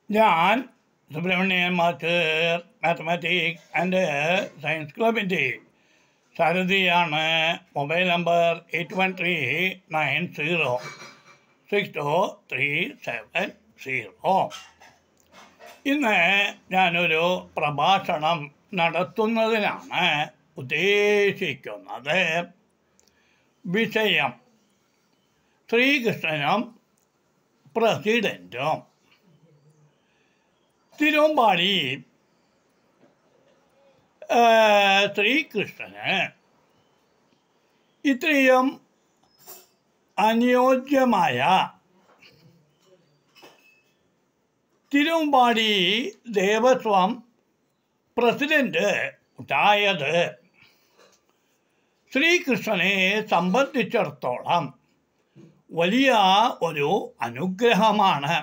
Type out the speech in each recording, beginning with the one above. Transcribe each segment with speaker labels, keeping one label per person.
Speaker 1: ഞാൻ Subramanian master mathematics and science ക്ലബിൻ്റെ സാരഥിയാണ്. Mobile number 8139062370. ഇന്ന് ഞാനൊരു പ്രഭാഷണം നടത്തുന്നതിനാണ് ഉദ്ദേശിക്കുന്നത്. വിഷയം ശ്രീകൃഷ്ണനും പ്രസിഡൻറ്റും. തിരുവമ്പാടി ശ്രീകൃഷ്ണന് ഇത്രയും അനുയോജ്യമായ തിരുവമ്പാടി ദേവസ്വം പ്രസിഡന്റ് ഉണ്ടായത് ശ്രീകൃഷ്ണനെ സംബന്ധിച്ചിടത്തോളം വലിയ ഒരു അനുഗ്രഹമാണ്.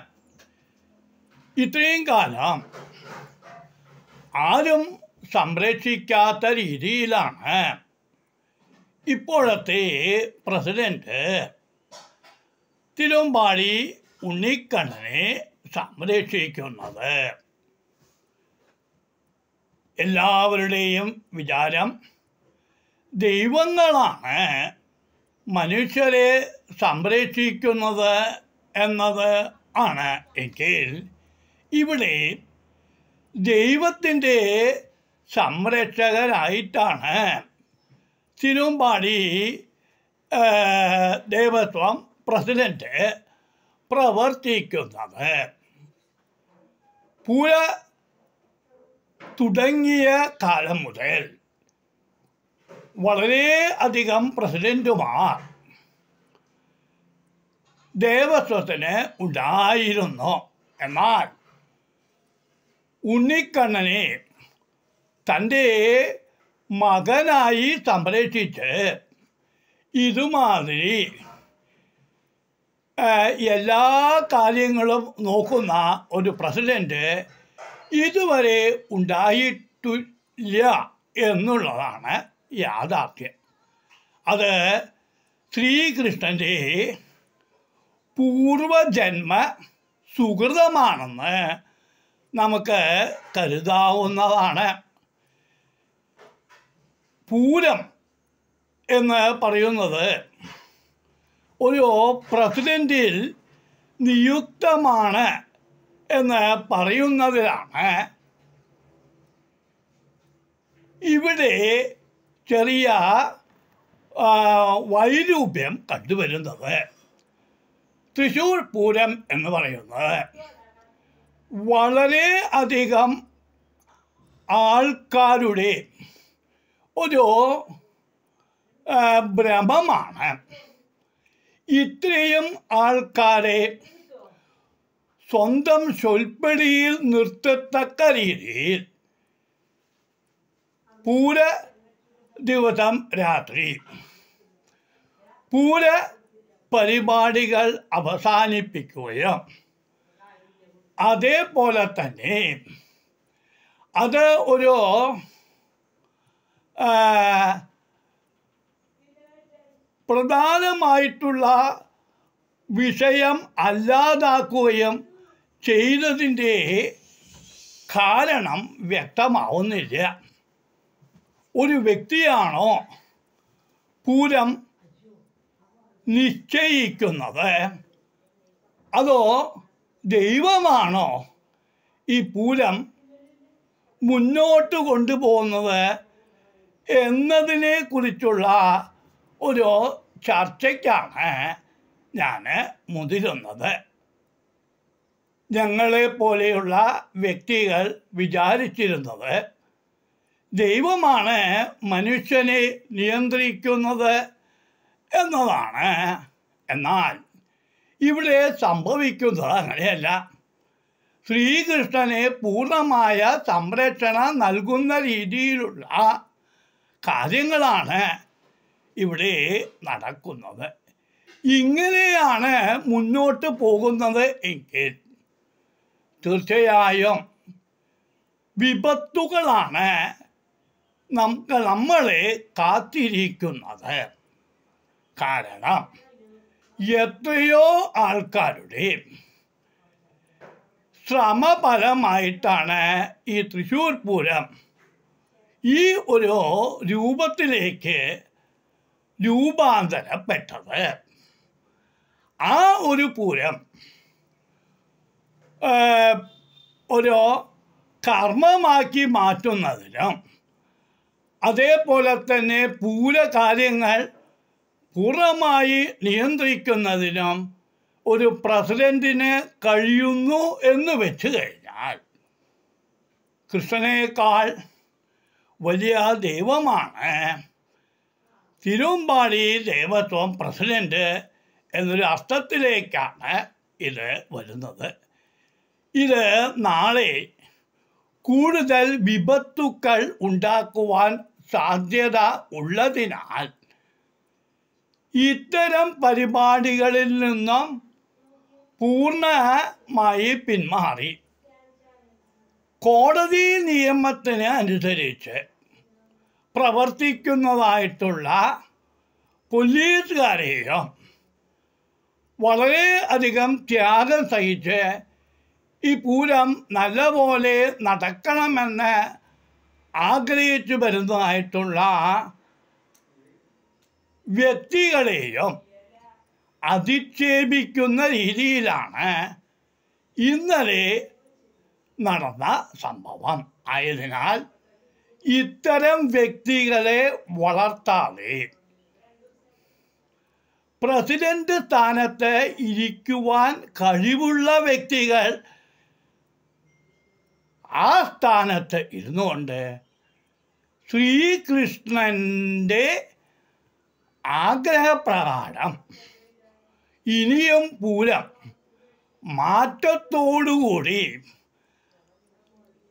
Speaker 1: ഇത്രയും കാലം ആരും സംരക്ഷിക്കാത്ത രീതിയിലാണ് ഇപ്പോഴത്തെ പ്രസിഡന്റ് തിരുവമ്പാടി ഉണ്ണിക്കണ്ണനെ സംരക്ഷിക്കുന്നത്. എല്ലാവരുടെയും വിചാരം ദൈവങ്ങളാണ് മനുഷ്യരെ സംരക്ഷിക്കുന്നത് എന്നത് ആണ്. എങ്കിൽ ഇവിടെ ദൈവത്തിൻ്റെ സംരക്ഷകരായിട്ടാണ് തിരുവമ്പാടി ദേവസ്വം പ്രസിഡന്റ് പ്രവർത്തിക്കുന്നത്. പൂര തുടങ്ങിയ കാലം മുതൽ വളരെ അധികം പ്രസിഡന്റുമാർ ദേവസ്വത്തിന് ഉണ്ടായിരുന്നു. എന്നാൽ ഉണ്ണിക്കണ്ണനെ തൻ്റെ മകനായി സംരക്ഷിച്ച് ഇതുമാതിരി എല്ലാ കാര്യങ്ങളും നോക്കുന്ന ഒരു പ്രസിഡന്റ് ഇതുവരെ ഉണ്ടായിട്ടില്ല എന്നുള്ളതാണ് യാഥാർത്ഥ്യം. അത് ശ്രീകൃഷ്ണൻ്റെ പൂർവജന്മ സുഹൃതമാണെന്ന് നമുക്ക് കരുതാവുന്നതാണ്. പൂരം എന്ന് പറയുന്നത് ഒരു പ്രസിഡന്റിൽ നിയുക്തമാണ് എന്ന് പറയുന്നതിലാണ് ഇവിടെ ചെറിയ വൈരൂപ്യം കണ്ടുവരുന്നത്. തൃശ്ശൂർ പൂരം എന്ന് പറയുന്നത് വളരെ അധികം ആൾക്കാരുടെ ഒരു ഭ്രമമാണ്. ഇത്രയും ആൾക്കാരെ സ്വന്തം ചൊൽപ്പടിയിൽ നിർത്തത്തക്ക രീതിയിൽ പൂര ദിവസം രാത്രി പൂര പരിപാടികൾ അവസാനിപ്പിക്കുകയും അതേപോലെ തന്നെ അത് ഒരു പ്രധാനമായിട്ടുള്ള വിഷയം അല്ലാതാക്കുകയും ചെയ്തതിൻ്റെ കാരണം വ്യക്തമാവുന്നില്ല. ഒരു വ്യക്തിയാണോ പൂരം നിശ്ചയിക്കുന്നത്, അതോ ദൈവമാണോ ഈ പൂരം മുന്നോട്ട് കൊണ്ടുപോകുന്നത് എന്നതിനെ കുറിച്ചുള്ള ഒരു ചർച്ചയ്ക്കാണ് ഞാൻ മുതിരുന്നത്. ഞങ്ങളെപ്പോലെയുള്ള വ്യക്തികൾ വിചാരിച്ചിരുന്നത് ദൈവമാണ് മനുഷ്യനെ നിയന്ത്രിക്കുന്നത് എന്നതാണ്. എന്നാൽ ഇവിടെ സംഭവിക്കുന്നത് അങ്ങനെയല്ല. ശ്രീകൃഷ്ണനെ പൂർണ്ണമായ സംരക്ഷണം നൽകുന്ന രീതിയിലുള്ള കാര്യങ്ങളാണ് ഇവിടെ നടക്കുന്നത്. ഇങ്ങനെയാണ് മുന്നോട്ട് പോകുന്നത് എങ്കിൽ തീർച്ചയായും വിപത്തുകളാണ് നമ്മളെ കാത്തിരിക്കുന്നത്. കാരണം എത്രയോ ആൾക്കാരുടെ ശ്രമഫലമായിട്ടാണ് ഈ തൃശ്ശൂർ പൂരം ഈ ഒരു രൂപത്തിലേക്ക് രൂപാന്തരപ്പെട്ടത്. ആ ഒരു പൂരം ഒരു കർമ്മമാക്കി മാറ്റുന്നതിനും അതേപോലെ തന്നെ പൂരകാര്യങ്ങൾ പൂർണ്ണമായി നിയന്ത്രിക്കുന്നതിനും ഒരു പ്രസിഡന്റിന് കഴിയുന്നു എന്ന് വെച്ച് കഴിഞ്ഞാൽ കൃഷ്ണനേക്കാൾ വലിയ ദൈവമാണ് തിരുവമ്പാടി ദേവസ്വം പ്രസിഡന്റ് എന്നൊരു അർത്ഥത്തിലേക്കാണ് ഇത് വരുന്നത്. ഇത് നാളെ കൂടുതൽ വിപത്തുക്കൾ ഉണ്ടാക്കുവാൻ സാധ്യത ഉള്ളതിനാൽ ഇത്തരം പരിപാടികളിൽ നിന്നും പൂർണ്ണമായി പിന്മാറി കോടതി നിയമത്തിന് അനുസരിച്ച് പ്രവർത്തിക്കുന്നതായിട്ടുള്ള പോലീസുകാരെയും വളരെ അധികം ത്യാഗം സഹിച്ച് ഈ പൂരം നല്ലപോലെ നടക്കണമെന്ന് ആഗ്രഹിച്ചു വരുന്നതായിട്ടുള്ള വ്യക്തികളെയും അധിക്ഷേപിക്കുന്ന രീതിയിലാണ് ഇന്നലെ നടന്ന സംഭവം. ആയതിനാൽ ഇത്തരം വ്യക്തികളെ വളർത്താതെ പ്രസിഡന്റ് സ്ഥാനത്ത് ഇരിക്കുവാൻ കഴിവുള്ള വ്യക്തികൾ ആ സ്ഥാനത്ത് ഇരുന്നുകൊണ്ട് ശ്രീകൃഷ്ണൻ്റെ ആഗ്രഹപ്രകാരം ഇനിയും പൂരം മാറ്റത്തോടുകൂടി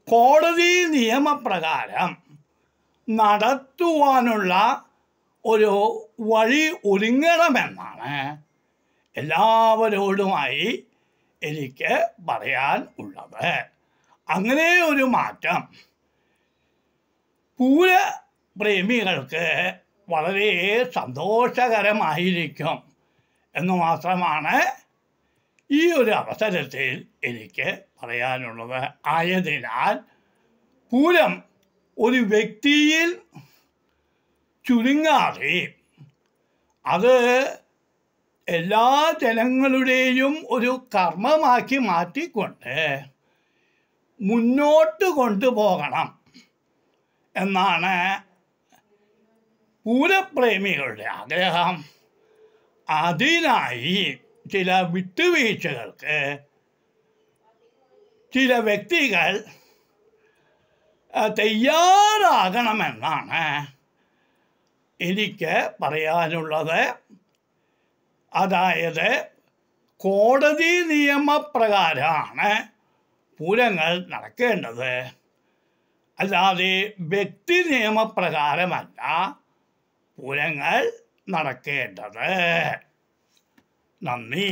Speaker 1: കോടതി നിയമപ്രകാരം നടത്തുവാനുള്ള ഒരു വഴി ഒരുങ്ങണമെന്നാണ് എല്ലാവരോടുമായി എനിക്ക് പറയാൻ ഉള്ളത്. അങ്ങനെ ഒരു മാറ്റം പൂരപ്രേമികൾക്ക് വളരെ സന്തോഷകരമായിരിക്കും എന്ന് മാത്രമാണ് ഈ ഒരു അവസരത്തിൽ എനിക്ക് പറയാനുള്ളത്. ആയതിനാൽ പൂരം ഒരു വ്യക്തിയിൽ ചുരുങ്ങാതെ അത് എല്ലാ ജനങ്ങളുടെയും ഒരു കർമ്മമാക്കി മാറ്റിക്കൊണ്ട് മുന്നോട്ട് കൊണ്ടുപോകണം എന്നാണ് പൂരപ്രേമികളുടെ ആഗ്രഹം. അതിനായി ചില വിട്ടുവീഴ്ചകൾക്ക് ചില വ്യക്തികൾ തയ്യാറാകണമെന്നാണ് എനിക്ക് പറയാനുള്ളത്. അതായത് കോടതി നിയമപ്രകാരമാണ് പൂരങ്ങൾ നടക്കേണ്ടത്, അല്ലാതെ വ്യക്തി നിയമപ്രകാരമല്ല പൂരങ്ങൾ നടക്കേണ്ടത്. നന്ദി.